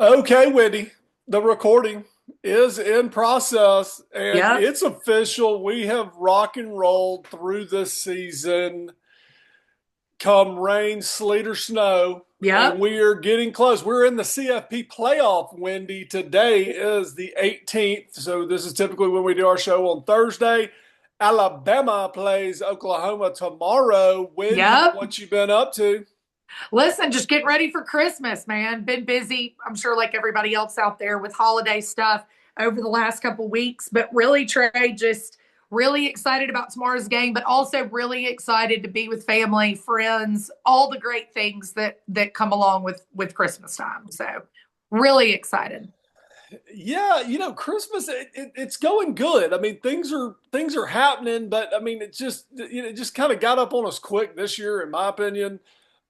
Okay, Wendy, the recording is in process and Yep. it's official. We have rock and rolled through this season, come rain, sleet, or snow, and Yep. we are getting close. We're in the CFP playoff, Wendy. Today is the 18th, so this is typically when we do our show on Thursday. Alabama plays Oklahoma tomorrow. Wendy, Yep. what you been up to? Listen, just getting ready for Christmas, man. Been busy, I'm sure, like everybody else out there with holiday stuff over the last couple weeks. But really, Trey, just really excited about tomorrow's game, but also really excited to be with family, friends, all the great things that come along with Christmas time. So really excited. Yeah, Christmas it's going good. I mean, things are happening, but I mean, it just kind of got up on us quick this year, in my opinion.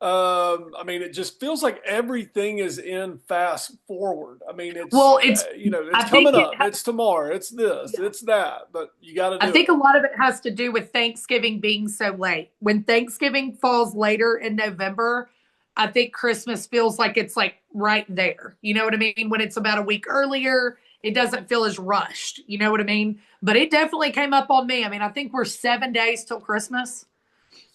I mean, it just feels like everything is in fast forward. I mean, Well, it's it's I think coming it up, it's tomorrow, it's this, yeah. it's that, but you got to I do think it. a lot of it has to do with Thanksgiving being so late. When Thanksgiving falls later in November, I think Christmas feels like it's like right there. You know what I mean? When it's about a week earlier, it doesn't feel as rushed. You know what I mean? But it definitely came up on me. I mean, I think we're 7 days till Christmas,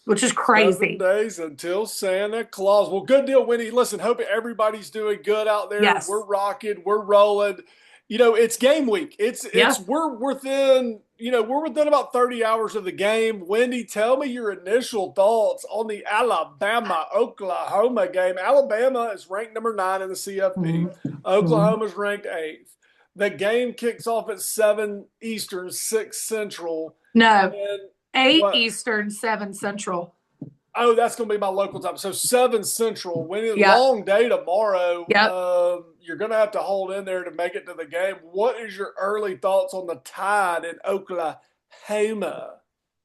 which is 7 crazy. days until Santa Claus. Well, good deal, Winnie. Listen, hope everybody's doing good out there. We're Yes. rocking, we're rolling. It's game week. Yeah. We're within about 30 hours of the game. Wendy, tell me your initial thoughts on the Alabama Oklahoma game. Alabama is ranked number 9 in the CFP. Mhm. Oklahoma is ranked 8th. The game kicks off at 7 Eastern, 6 Central. No, And 8 what? Eastern, 7 Central. Oh, that's going to be my local time. So 7 Central. Winning Yep. long day tomorrow. Yep. You're going to have to hold in there to make it to the game. What is your early thoughts on the Tide in Oklahoma?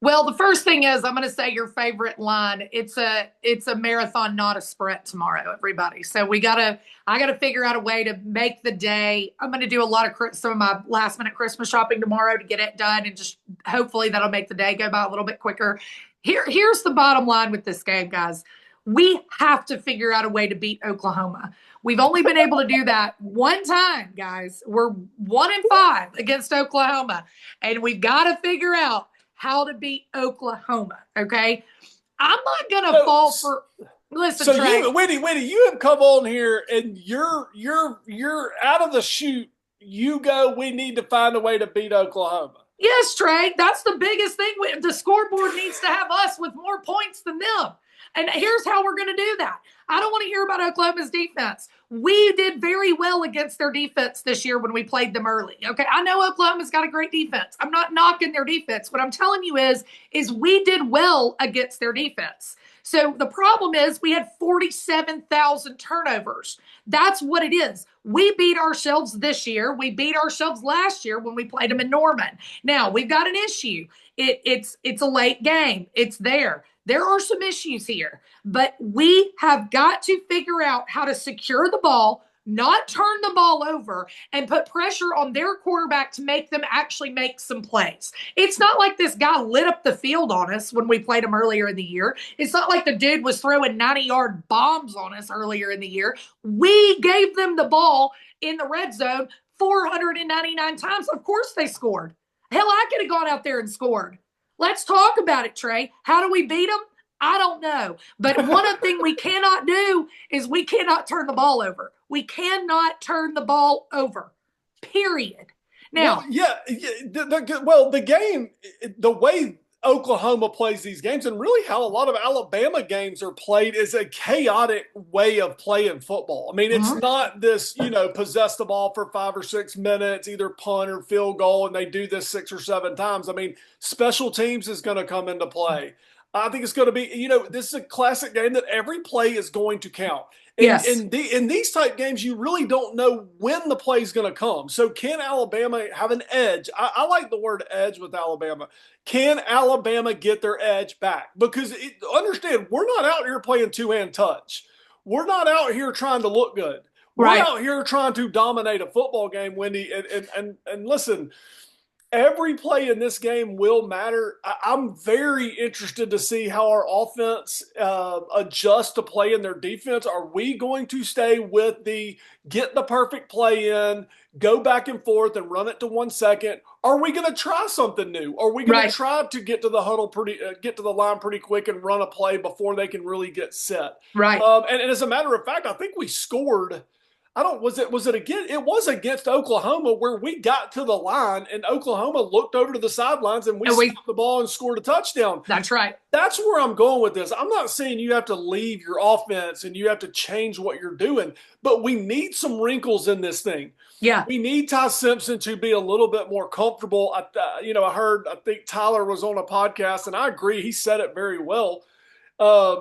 Well, the first thing is I'm going to say your favorite line. It's a marathon, not a sprint tomorrow, everybody. So I gotta figure out a way to make the day. I'm going to do a lot of some of my last minute Christmas shopping tomorrow to get it done, and just hopefully that'll make the day go by a little bit quicker. Here's the bottom line with this game, guys. We have to figure out a way to beat Oklahoma. We've only been able to do that one time, guys. We're 1-5 against Oklahoma, and we've got to figure out how to beat Oklahoma. Okay. I'm not going to So, fall for, listen, so Trey. you, Winnie, you have come on here and you're out of the chute. You go. We need to find a way to beat Oklahoma. Yes, Trey, that's the biggest thing. The scoreboard needs to have us with more points than them. And here's how we're going to do that. I don't want to hear about Oklahoma's defense. We did very well against their defense this year when we played them early. Okay, I know Oklahoma's got a great defense. I'm not knocking their defense. What I'm telling you is we did well against their defense. So the problem is we had 47,000 turnovers. That's what it is. We beat ourselves this year. We beat ourselves last year when we played them in Norman. Now we've got an issue. It's a late game. It's there. There are some issues here, but we have got to figure out how to secure the ball, not turn the ball over, and put pressure on their quarterback to make them actually make some plays. It's not like this guy lit up the field on us when we played him earlier in the year. It's not like the dude was throwing 90-yard bombs on us earlier in the year. We gave them the ball in the red zone 499 times. Of course they scored. Hell, I could have gone out there and scored. Let's talk about it, Trey. How do we beat them? I don't know. But one thing we cannot do is we cannot turn the ball over. We cannot turn the ball over. Period. Well, Now, yeah, yeah the game, the way Oklahoma plays these games, and really how a lot of Alabama games are played, is a chaotic way of playing football. I mean, it's mhm. not this, possess the ball for 5 or 6 minutes, either punt or field goal, and they do this 6 or 7 times. I mean, special teams is going to come into play. I think it's going to be, this is a classic game that every play is going to count. Yes. In these type games, you really don't know when the play is going to come. So can Alabama have an edge? I like the word edge with Alabama. Can Alabama get their edge back? Because understand, we're not out here playing two-hand touch. We're not out here trying to look good. We're Right. out here trying to dominate a football game, Wendy. And listen, every play in this game will matter. I'm very interested to see how our offense adjusts to play in their defense. Are we going to stay with the get the perfect play in, go back and forth and run it to 1 second? Are we going to try something new? Are we going to Right. try to get to the huddle get to the line pretty quick and run a play before they can really get set? Right. And as a matter of fact, I think we scored. I don't was it again? It was against Oklahoma where we got to the line and Oklahoma looked over to the sidelines and we snapped the ball and scored a touchdown. That's right. That's where I'm going with this. I'm not saying you have to leave your offense and you have to change what you're doing, but we need some wrinkles in this thing. Yeah. We need Ty Simpson to be a little bit more comfortable. I think Tyler was on a podcast and I agree. He said it very well. Ty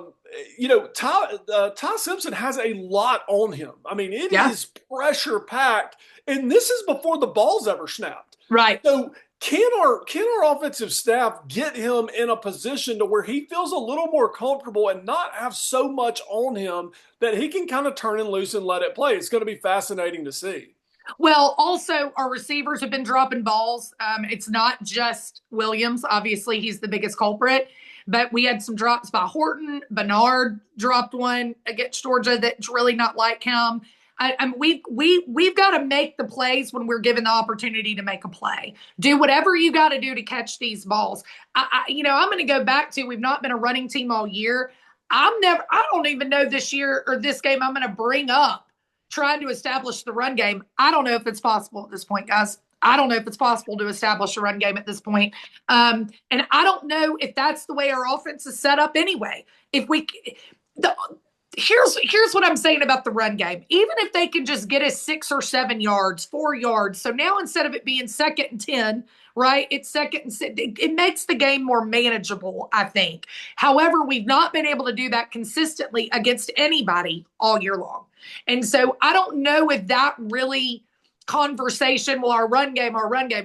Simpson has a lot on him. I mean, it is pressure packed, and this is before the ball's ever snapped. Right. So can our offensive staff get him in a position to where he feels a little more comfortable and not have so much on him that he can kind of turn and loose and let it play? It's going to be fascinating to see. Well, also our receivers have been dropping balls. It's not just Williams. Obviously, he's the biggest culprit. But we had some drops by Horton. Bernard dropped one against Georgia that's really not like him. We've got to make the plays when we're given the opportunity to make a play. Do whatever you got to do to catch these balls. I'm going to go back to we've not been a running team all year. I don't even know this year or this game I'm going to bring up trying to establish the run game. I don't know if it's possible at this point, guys. I don't know if it's possible to establish a run game at this point. And I don't know if that's the way our offense is set up anyway. Here's what I'm saying about the run game. Even if they can just get us 6 or 7 yards, 4 yards. So now instead of it being 2nd and 10, right, it's 2nd and 6. It makes the game more manageable, I think. However, we've not been able to do that consistently against anybody all year long. And so I don't know if that really conversation, well, our run game,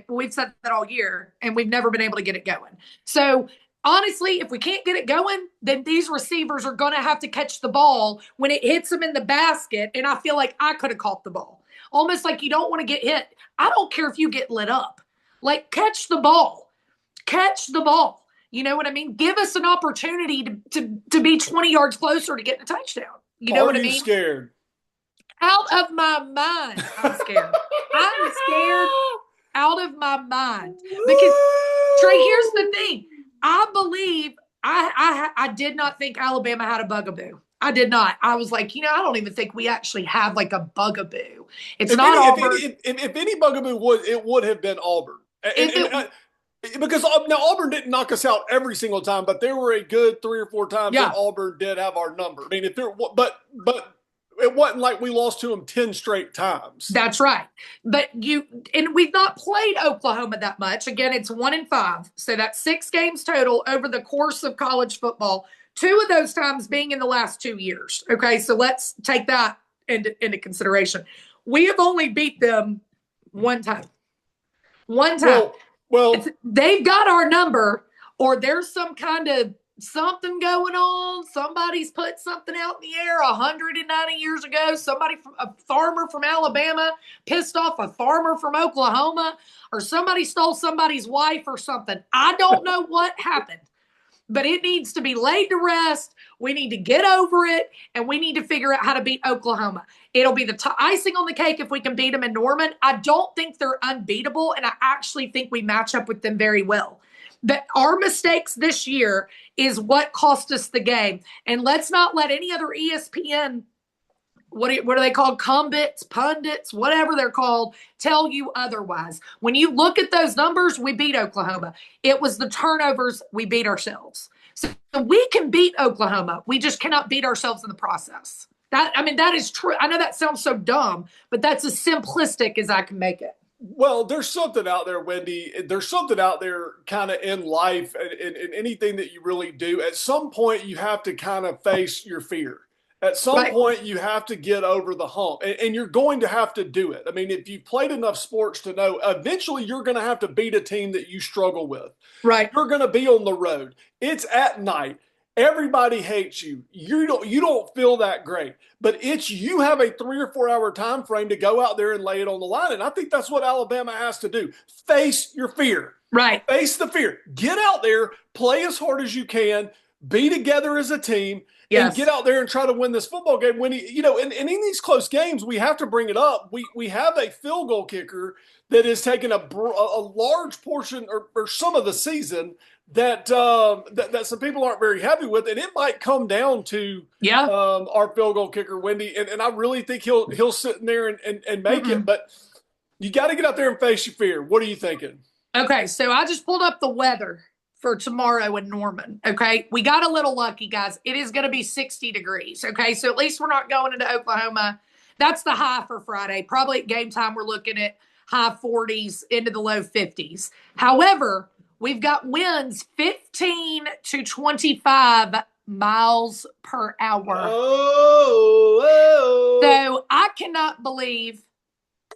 we've said that all year and we've never been able to get it going. So honestly, if we can't get it going, then these receivers are going to have to catch the ball when it hits them in the basket. And I feel like I could have caught the ball. Almost like you don't want to get hit. I don't care if you get lit up. Like, catch the ball. Catch the ball. You know what I mean? Give us an opportunity to be 20 yards closer to getting a touchdown. You know what I mean? Are you scared? Out of my mind. I'm scared. I'm scared out of my mind. Because, Trey, here's the thing. I believe I did not think Alabama had a bugaboo. I did not. I was like, I don't even think we actually have like a bugaboo. It's not Auburn. If any bugaboo would have been Auburn. Because now Auburn didn't knock us out every single time, but there were a good 3 or 4 times that Auburn did have our number. I mean, but it wasn't like we lost to them 10 straight times. That's right. But we've not played Oklahoma that much. Again, it's 1-5. So that's 6 games total over the course of college football. 2 of those times being in the last 2 years. Okay, so let's take that into consideration. We have only beat them 1 time. 1 time. Well, they've got our number, or there's some kind of something going on. Somebody's put something out in the air 190 years ago. A farmer from Alabama pissed off a farmer from Oklahoma, or somebody stole somebody's wife or something. I don't know what happened, but it needs to be laid to rest. We need to get over it, and we need to figure out how to beat Oklahoma. It'll be the icing on the cake if we can beat them in Norman. I don't think they're unbeatable, and I actually think we match up with them very well. But our mistakes this year is what cost us the game. And let's not let any other ESPN, what are they called? Pundits, whatever they're called, tell you otherwise. When you look at those numbers, we beat Oklahoma. It was the turnovers we beat ourselves. So we can beat Oklahoma. We just cannot beat ourselves in the process. That is true. I know that sounds so dumb, but that's as simplistic as I can make it. Well, there's something out there, Wendy. There's something out there kind of in life and anything that you really do. At some point, you have to kind of face your fear. At some point, you have to get over the hump, and you're going to have to do it. I mean, if you've played enough sports to know, eventually you're going to have to beat a team that you struggle with. Right. You're going to be on the road. It's at night. Everybody hates you. You don't feel that great. But it's you have a 3 or 4 hour time frame to go out there and lay it on the line. And I think that's what Alabama has to do. Face your fear. Right. Face the fear. Get out there, play as hard as you can, be together as a team, and Yes. get out there and try to win this football game. When and in these close games, we have to bring it up. We have a field goal kicker that has taken a large portion or some of the season that some people aren't very happy with, and it might come down to Yeah. our field goal kicker, Wendy, and I really think he'll sit in there and make it. But you got to get out there and face your fear. What are you thinking? Okay, so I just pulled up the weather for tomorrow in Norman. Okay, we got a little lucky, guys. It is going to be 60 degrees. Okay, so at least we're not going into Oklahoma. That's the high for Friday. Probably at game time, we're looking at high 40s into the low 50s. However, we've got winds 15 to 25 miles per hour. Oh. So I cannot believe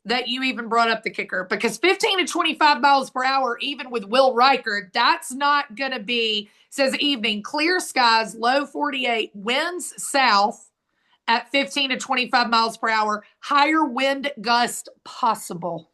that you even brought up the kicker, because 15 to 25 miles per hour, even with Will Riker, that's not going to be, says evening, clear skies, low 48, winds south at 15 to 25 miles per hour, higher wind gust possible.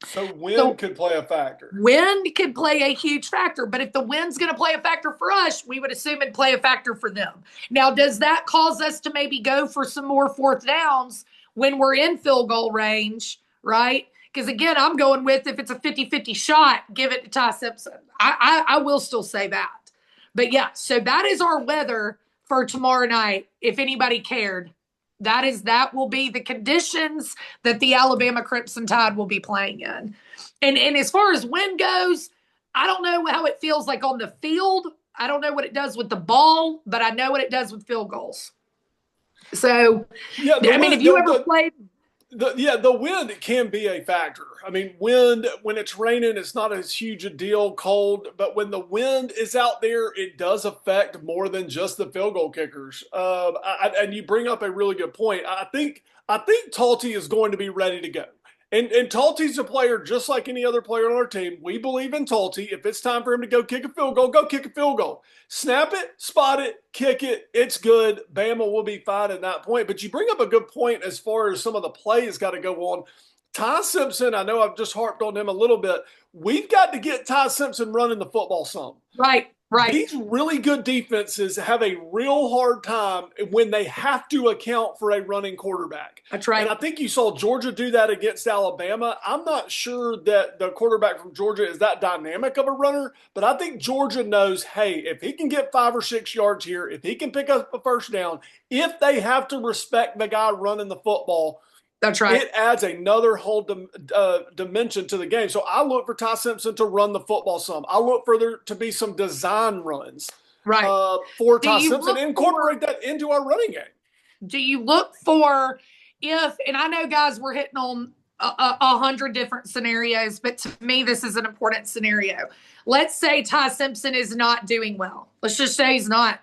So wind could play a factor. Wind could play a huge factor, but if the wind's going to play a factor for us, we would assume it'd play a factor for them. Now, does that cause us to maybe go for some more fourth downs when we're in field goal range, right? Because, again, I'm going with, if it's a 50-50 shot, give it to Ty Simpson. I will still say that. But, yeah, so that is our weather for tomorrow night, if anybody cared. That will be the conditions that the Alabama Crimson Tide will be playing in. And as far as wind goes, I don't know how it feels like on the field. I don't know what it does with the ball, but I know what it does with field goals. So, yeah, if you ever played. The wind can be a factor. I mean, wind, when it's raining, it's not as huge a deal, cold. But when the wind is out there, it does affect more than just the field goal kickers. And you bring up a really good point. I think Talty is going to be ready to go. And Talty's a player just like any other player on our team. We believe in Talty. If it's time for him to go kick a field goal, go kick a field goal. Snap it, spot it, kick it. It's good. Bama will be fine at that point. But you bring up a good point as far as some of the plays got to go on. Ty Simpson, I know I've just harped on him a little bit. We've got to get Ty Simpson running the football some. Right. These really good defenses have a real hard time when they have to account for a running quarterback. That's right. And I think you saw Georgia do that against Alabama. I'm not sure that the quarterback from Georgia is that dynamic of a runner, but I think Georgia knows, hey, if he can get 5 or 6 yards here, if he can pick up a first down, if they have to respect the guy running the football, that's right, it adds another whole dimension to the game. So I look for Ty Simpson to run the football some. I look for there to be some design runs for Ty Simpson and incorporate that into our running game. Do you look for and I know, guys, we're hitting on 100 different scenarios, but to me, this is an important scenario. Let's say Ty Simpson is not doing well. Let's just say he's not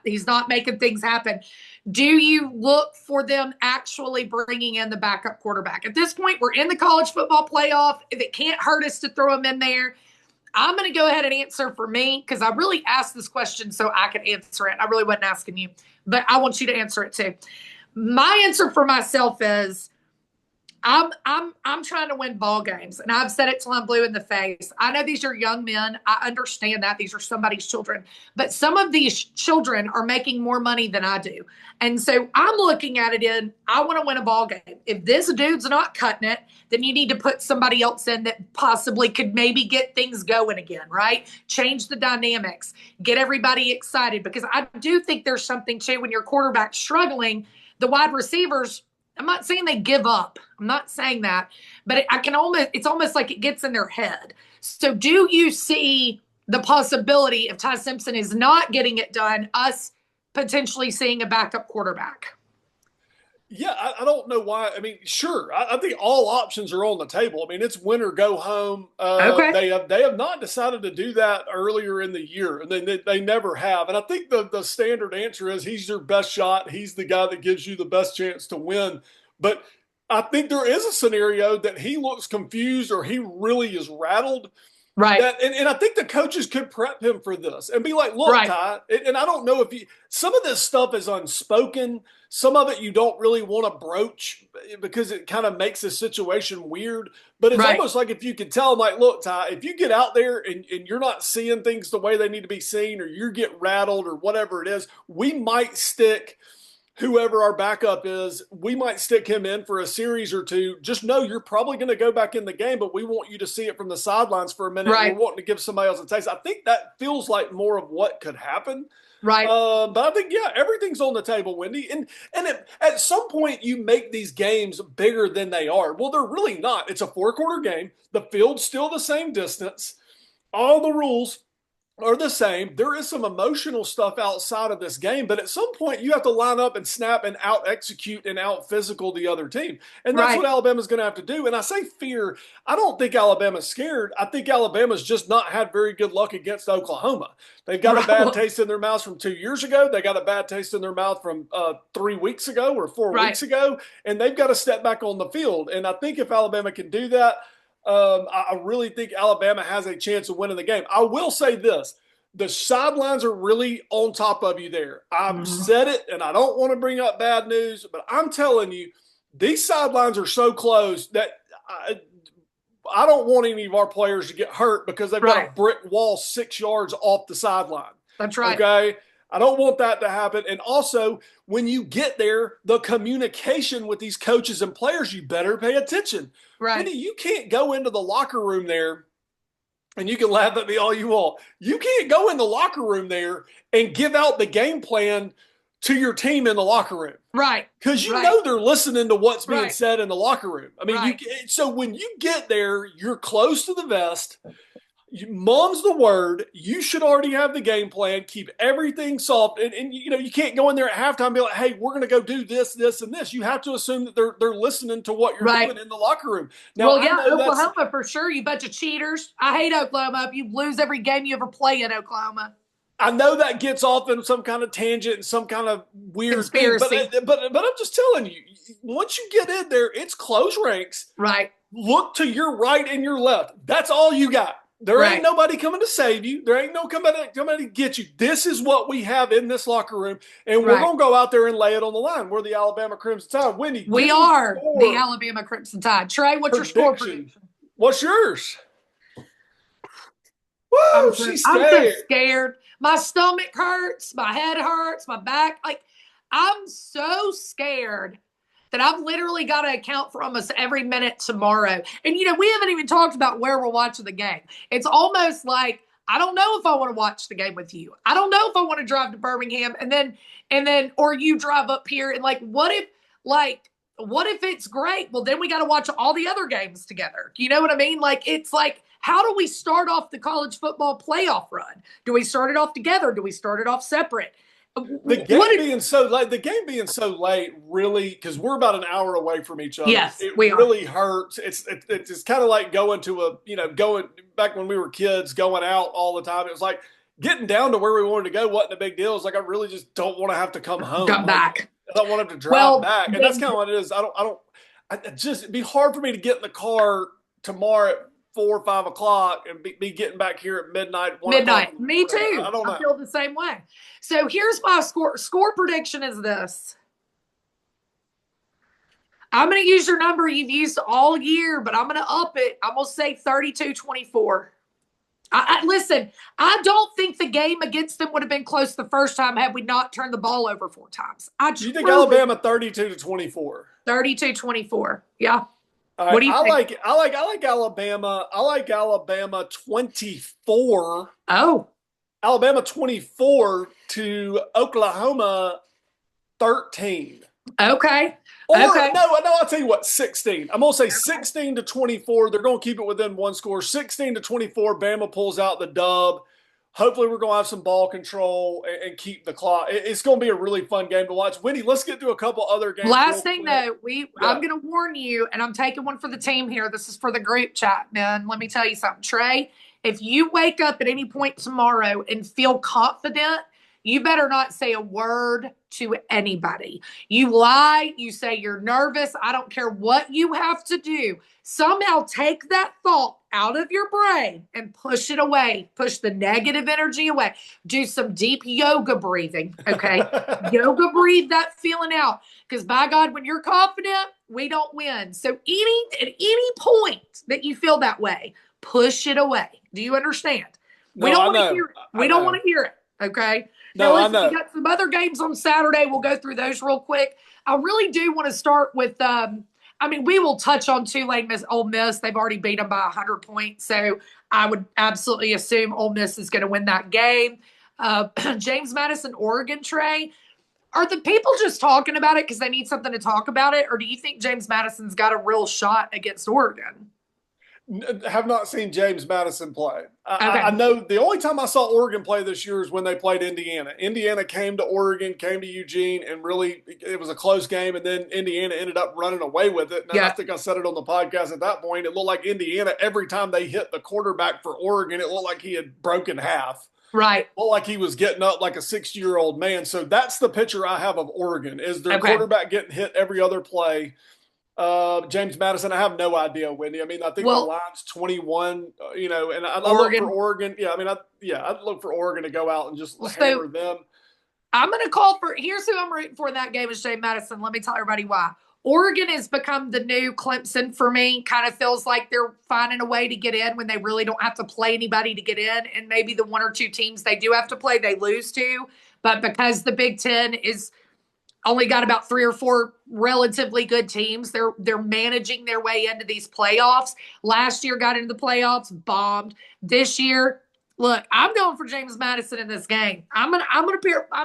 making things happen. Do you look for them actually bringing in the backup quarterback? At this point, we're in the college football playoff. If it can't hurt us to throw him in there, I'm going to go ahead and answer for me, because I really asked this question so I could answer it. I really wasn't asking you, but I want you to answer it too. My answer for myself is I'm trying to win ball games, and I've said it till I'm blue in the face. I know these are young men. I understand that these are somebody's children, but some of these children are making more money than I do. And so I'm looking at it I want to win a ball game. If this dude's not cutting it, then you need to put somebody else in that possibly could maybe get things going again, right? Change the dynamics, get everybody excited, because I do think there's something too when your quarterback's struggling. The wide receivers, I'm not saying they give up. I'm not saying that, but it's almost like it gets in their head. So do you see the possibility, if Ty Simpson is not getting it done, us potentially seeing a backup quarterback? Yeah, I don't know why. I mean, sure, I think all options are on the table. I mean, it's win or go home. Okay. They have not decided to do that earlier in the year, and they never have. And I think the standard answer is he's your best shot. He's the guy that gives you the best chance to win. But I think there is a scenario that he looks confused or he really is rattled. Right. And I think the coaches could prep him for this and be like, look, Right. Ty, and I don't know if some of this stuff is unspoken. Some of it you don't really want to broach because it kind of makes the situation weird. But it's Right. almost like if you could tell him, like, look, Ty, if you get out there and you're not seeing things the way they need to be seen, or you get rattled or whatever it is, we might stick whoever our backup is, we might stick him in for a series or two. Just know you're probably going to go back in the game, but we want you to see it from the sidelines for a minute. Right. We're wanting to give somebody else a taste. I think that feels like more of what could happen. Right. But I think, yeah, everything on the table, Wendy. And at some point, you make these games bigger than they are. Well, they're really not. It's a 4-quarter game. The field's still the same distance. All the rules are the same. There is some emotional stuff outside of this game, but at some point you have to line up and snap and out execute and out physical the other team. And that's Right. what Alabama's going to have to do. And I say fear, I don't think Alabama's scared. I think Alabama's just not had very good luck against Oklahoma. They've got a bad taste in their mouths from 2 years ago. They got a bad taste in their mouth from 3 weeks ago or 4 weeks ago. And they've got to step back on the field. And I think if Alabama can do that, I really think Alabama has a chance of winning the game. I will say this. The sidelines are really on top of you there. I've said it, and I don't want to bring up bad news, but I'm telling you, these sidelines are so close that I don't want any of our players to get hurt because they've got a brick wall 6 yards off the sideline. That's right. Okay? I don't want that to happen. And also, when you get there, the communication with these coaches and players, you better pay attention. Right. Wendy, you can't go into the locker room there, and you can laugh at me all you want. You can't go in the locker room there and give out the game plan to your team in the locker room. Right. Because you know they're listening to what's being said in the locker room. I mean, so when you get there, you're close to the vest. Mom's the word. You should already have the game plan. Keep everything soft. And you can't go in there at halftime and be like, hey, we're going to go do this, this, and this. You have to assume that they're listening to what you're doing in the locker room. Now, well, yeah, Oklahoma for sure. You bunch of cheaters. I hate Oklahoma. You lose every game you ever play in Oklahoma. I know that gets off in some kind of tangent and some kind of weird conspiracy thing, but I'm just telling you, once you get in there, it's close ranks. Right. Look to your right and your left. That's all you got. There ain't nobody coming to save you. There ain't no coming to get you. This is what we have in this locker room, and we're going to go out there and lay it on the line. We're the Alabama Crimson Tide. Wendy, we are the Alabama Crimson Tide. Trey, what's your score prediction? What's yours? Woo, I'm so scared. My stomach hurts. My head hurts. My back. I'm so scared that I've literally got to account for almost every minute tomorrow. And, we haven't even talked about where we're watching the game. It's almost like, I don't know if I want to watch the game with you. I don't know if I want to drive to Birmingham and then, or you drive up here and what if it's great? Well, then we got to watch all the other games together. You know what I mean? It's like, how do we start off the college football playoff run? Do we start it off together? Do we start it off separate? The game being so late, really, because we're about an hour away from each other. Yes, it really hurts. It's kind of like going to going back when we were kids, going out all the time. It was like getting down to where we wanted to go wasn't a big deal. It's like I really just don't want to have to come home. Come back. I don't want to have to drive back, and that's kind of what it is. It'd be hard for me to get in the car tomorrow at 4 or 5 o'clock and be getting back here at midnight. Me too. I feel the same way. So here's my score prediction is this. I'm going to use your number you've used all year, but I'm going to up it. I'm going to say 32-24. Listen, I don't think the game against them would have been close the first time had we not turned the ball over 4 times. You think Alabama 32-24? 32-24. Yeah. Right, what do you think? I like Alabama. I like Alabama 24. Oh. Alabama 24 to Oklahoma 13. Okay. No, I'll tell you what, 16. I'm going to say 16-24. They're going to keep it within one score. 16-24, Bama pulls out the dub. Hopefully we're going to have some ball control and keep the clock. It's going to be a really fun game to watch. Wendy, let's get to a couple other games. Last thing, though, I'm going to warn you, and I'm taking one for the team here. This is for the group chat, man. Let me tell you something. Trey, if you wake up at any point tomorrow and feel confident you better not say a word to anybody. You lie, you say you're nervous. I don't care what you have to do. Somehow take that thought out of your brain and push it away. Push the negative energy away. Do some deep yoga breathing, okay? Yoga breathe that feeling out. Because by God, when you're confident, we don't win. So at any point that you feel that way, push it away. Do you understand? No, We don't I want to know. hear it. We don't want to hear it. Okay. No, Now I listen, know. we got some other games on Saturday. We'll go through those real quick. I really do want to start with we will touch on Tulane Miss Ole Miss. They've already beat them by 100 points. So I would absolutely assume Ole Miss is going to win that game. James Madison, Oregon, Trey. Are the people just talking about it because they need something to talk about it? Or do you think James Madison's got a real shot against Oregon? Have not seen James Madison play. Okay. I know the only time I saw Oregon play this year is when they played Indiana. Indiana came to Oregon, came to Eugene, and really it was a close game, and then Indiana ended up running away with it. And I think I said it on the podcast at that point. It looked like Indiana, every time they hit the quarterback for Oregon, it looked like he had broken half. Right. It looked like he was getting up like a 60-year-old man. So that's the picture I have of Oregon, is their quarterback getting hit every other play. James Madison, I have no idea, Wendy. I mean, I think the line's 21, and I look for Oregon. Yeah, I mean, I'd look for Oregon to go out and just hammer them. I'm going to call for, here's who I'm rooting for in that game is James Madison. Let me tell everybody why. Oregon has become the new Clemson for me. Kind of feels like they're finding a way to get in when they really don't have to play anybody to get in. And maybe the one or two teams they do have to play, they lose to. But because the Big Ten is only got about 3 or 4 relatively good teams, they're managing their way into these playoffs. Last year got into the playoffs, bombed. This year, look, I'm going for James Madison in this game. I'm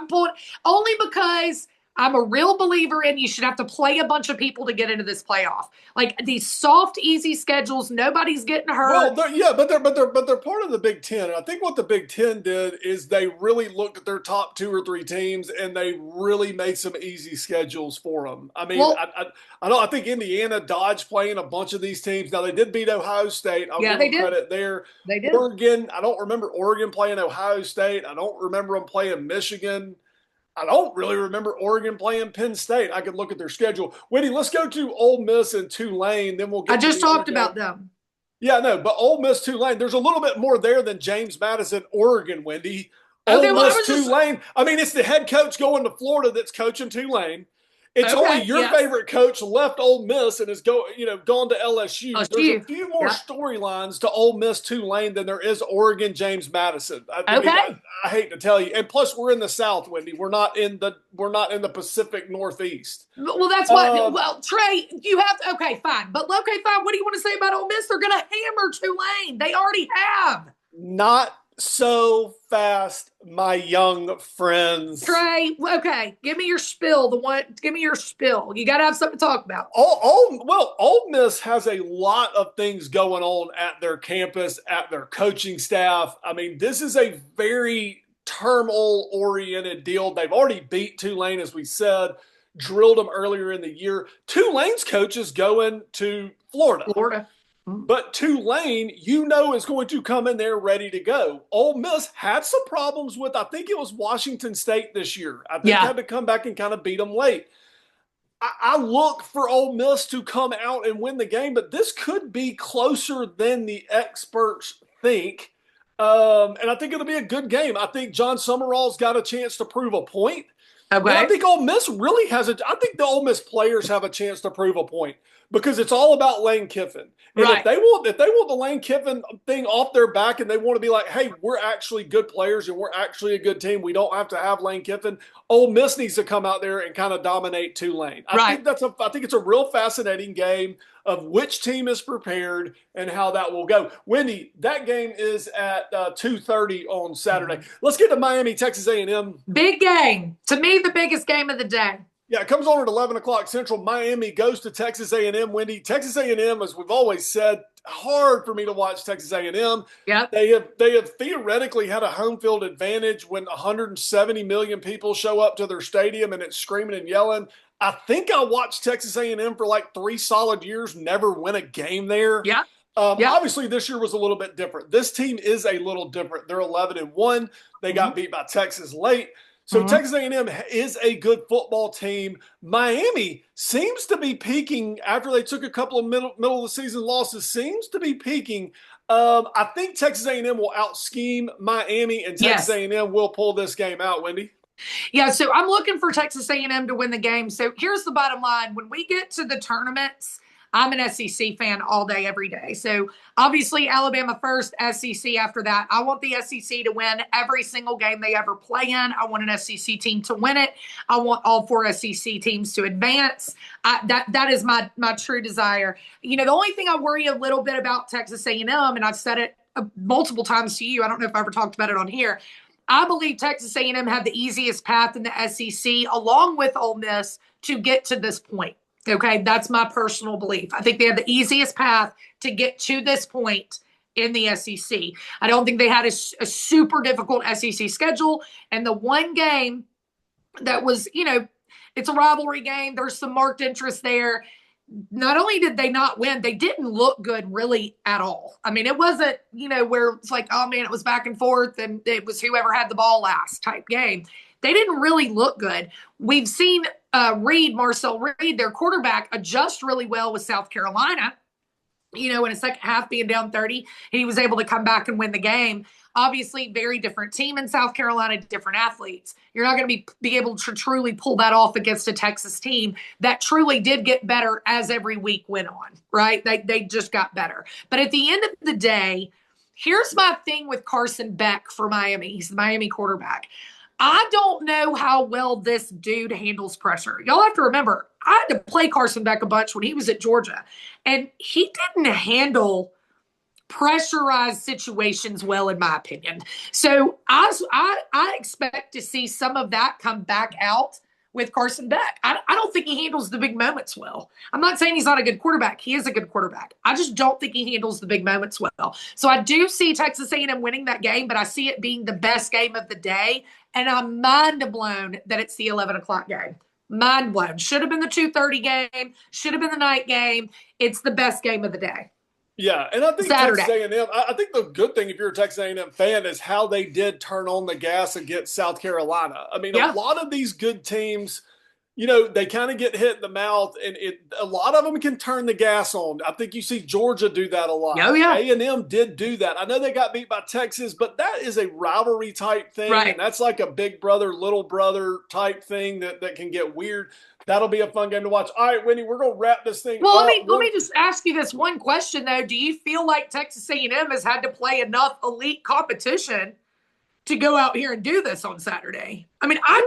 pulling only because I'm a real believer in you should have to play a bunch of people to get into this playoff. Like these soft, easy schedules, nobody's getting hurt. Well, but they're part of the Big Ten. And I think what the Big Ten did is they really looked at their top 2 or 3 teams and they really made some easy schedules for them. I mean, I think Indiana dodged playing a bunch of these teams. Now they did beat Ohio State. I'll give them credit there. They did. Oregon, I don't remember Oregon playing Ohio State. I don't remember them playing Michigan. I don't really remember Oregon playing Penn State. I could look at their schedule. Wendy, let's go to Ole Miss and Tulane. Then we'll get. I just talked about them. Yeah, no, but Ole Miss, Tulane. There's a little bit more there than James Madison, Oregon. Wendy, Ole Miss, Tulane. I mean, it's the head coach going to Florida that's coaching Tulane. It's only your favorite coach left Ole Miss and is gone to LSU. There's a few more storylines to Ole Miss, Tulane than there is Oregon, James Madison. I hate to tell you, and plus we're in the South, Wendy. We're not in the Pacific Northeast. Well, that's why. Well, Trey, you have to. Okay, fine. But What do you want to say about Ole Miss? They're going to hammer Tulane. They already have. Not so fast, my young friends. Trey, okay, give me your spill. Give me your spill. You got to have something to talk about. Ole Miss has a lot of things going on at their campus, at their coaching staff. I mean, this is a very turmoil-oriented deal. They've already beat Tulane, as we said, drilled them earlier in the year. Tulane's coach is going to Florida. But Tulane, is going to come in there ready to go. Ole Miss had some problems with, I think it was Washington State this year. I think had to come back and kind of beat them late. I look for Ole Miss to come out and win the game, but this could be closer than the experts think. And I think it'll be a good game. I think John Summerall's got a chance to prove a point. Okay. But I think Ole Miss really I think the Ole Miss players have a chance to prove a point because it's all about Lane Kiffin. And if they want the Lane Kiffin thing off their back and they want to be like, hey, we're actually good players and we're actually a good team, we don't have to have Lane Kiffin. Ole Miss needs to come out there and kind of dominate Tulane. I think it's a real fascinating game of which team is prepared and how that will go. Wendy, that game is at 2:30 on Saturday. Let's get to Miami, Texas A&M. Big game. To me, the biggest game of the day. Yeah, it comes on at 11 o'clock Central. Miami goes to Texas A&M, Wendy. Texas A&M, as we've always said, hard for me to watch Texas A&M. Yeah. They have theoretically had a home field advantage when 170 million people show up to their stadium and it's screaming and yelling. I think I watched Texas A&M for like 3 solid years, never win a game there. Yeah. Obviously, this year was a little bit different. This team is a little different. They're 11-1. They got beat by Texas late. So Texas A&M is a good football team. Miami seems to be peaking after they took a couple of middle of the season losses. Seems to be peaking. I think Texas A&M will out scheme Miami, and Texas Yes. A&M will pull this game out. Wendy. Yeah, so I'm looking for Texas A&M to win the game. So here's the bottom line. When we get to the tournaments, I'm an SEC fan all day, every day. So obviously Alabama first, SEC after that. I want the SEC to win every single game they ever play in. I want an SEC team to win it. I want all 4 SEC teams to advance. That is my true desire. You know, the only thing I worry a little bit about Texas A&M, and I've said it multiple times to you, I don't know if I ever talked about it on here, I believe Texas A&M had the easiest path in the SEC, along with Ole Miss, to get to this point. Okay, that's my personal belief. I think they have the easiest path to get to this point in the SEC. I don't think they had a super difficult SEC schedule. And the one game that was, you know, it's a rivalry game. There's some marked interest there. Not only did they not win, they didn't look good really at all. I mean, it wasn't, you know, where it's like, oh man, it was back and forth and it was whoever had the ball last type game. They didn't really look good. We've seen Marcel Reed, their quarterback, adjust really well with South Carolina, you know, in a second half being down 30, and he was able to come back and win the game. Obviously, very different team in South Carolina, different athletes. You're not going to be able to truly pull that off against a Texas team that truly did get better as every week went on, right? They just got better. But at the end of the day, here's my thing with Carson Beck for Miami. He's the Miami quarterback. I don't know how well this dude handles pressure. Y'all have to remember, I had to play Carson Beck a bunch when he was at Georgia, and he didn't handle pressurized situations well, in my opinion. So I expect to see some of that come back out with Carson Beck. I don't think he handles the big moments well. I'm not saying he's not a good quarterback. He is a good quarterback. I just don't think he handles the big moments well. So I do see Texas A&M winning that game, but I see it being the best game of the day. And I'm mind blown that it's the 11 o'clock game. Mind blown. Should have been the 2:30 game. Should have been the night game. It's the best game of the day. Yeah, and I think Saturday. Texas A&M. I think the good thing if you're a Texas A&M fan is how they did turn on the gas against South Carolina. I mean, a lot of these good teams, you know, they kind of get hit in the mouth, and a lot of them can turn the gas on. I think you see Georgia do that a lot. Oh, yeah. A&M did do that. I know they got beat by Texas, but that is a rivalry type thing, right. And that's like a big brother, little brother type thing that can get weird. That'll be a fun game to watch. All right, Wendy, we're going to wrap this thing up. Let me just ask you this one question, though. Do you feel like Texas A&M has had to play enough elite competition to go out here and do this on Saturday? I mean, I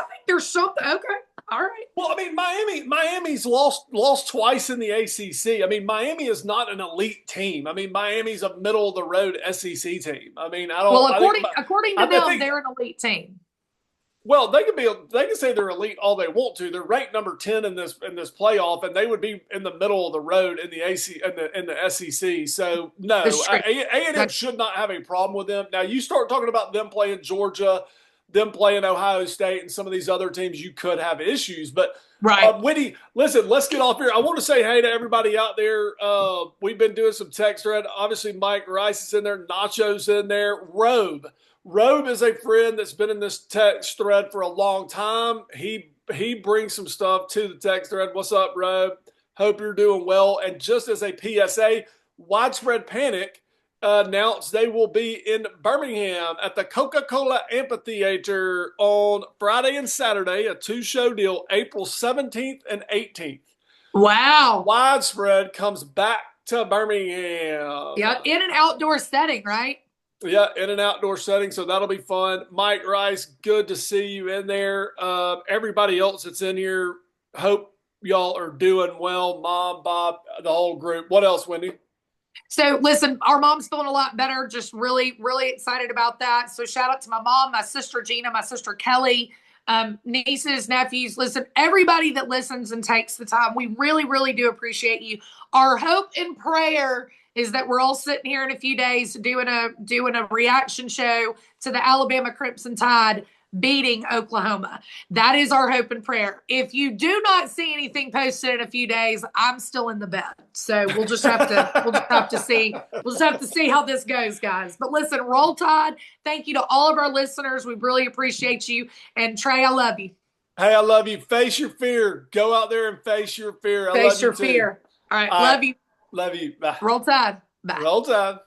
think there's something. Okay, all right. Well, I mean, Miami's lost twice in the ACC. I mean, Miami is not an elite team. I mean, Miami's a middle of the road SEC team. I mean, I don't. Well, according to them, they're an elite team. Well, they can say they're elite all they want to. They're ranked number 10 in this playoff, and they would be in the middle of the road in the SEC. So no, A&M should not have a problem with them. Now you start talking about them playing Georgia, them playing Ohio State, and some of these other teams, you could have issues. But right, Wendy, listen, let's get off here. I want to say hey to everybody out there. We've been doing some text thread. Obviously, Mike Rice is in there, Nacho's in there, Robe is a friend that's been in this text thread for a long time. He brings some stuff to the text thread. What's up, Robe? Hope you're doing well. And just as a PSA, Widespread Panic announced they will be in Birmingham at the Coca-Cola Amphitheater on Friday and Saturday, a 2-show deal, April 17th and 18th. Wow. Widespread comes back to Birmingham. Yeah, in an outdoor setting, right? Yeah, in an outdoor setting, so that'll be fun. Mike Rice, good to see you in there. Everybody else that's in here, hope y'all are doing well. Mom, Bob, the whole group. What else, Wendy? So, listen, our mom's feeling a lot better. Just really, really excited about that. So, shout out to my mom, my sister Gina, my sister Kelly, nieces, nephews. Listen, everybody that listens and takes the time, we really, really do appreciate you. Our hope and prayer is that we're all sitting here in a few days doing a reaction show to the Alabama Crimson Tide beating Oklahoma. That is our hope and prayer. If you do not see anything posted in a few days, I'm still in the bed. So we'll just have to see. We'll just have to see how this goes, guys. But listen, Roll Tide. Thank you to all of our listeners. We really appreciate you. And Trey, I love you. Hey, I love you. Face your fear. Go out there and face your fear. I Face love your you too. fear. All right. Love you. Love you. Bye. Roll Tide. Bye. Roll Tide.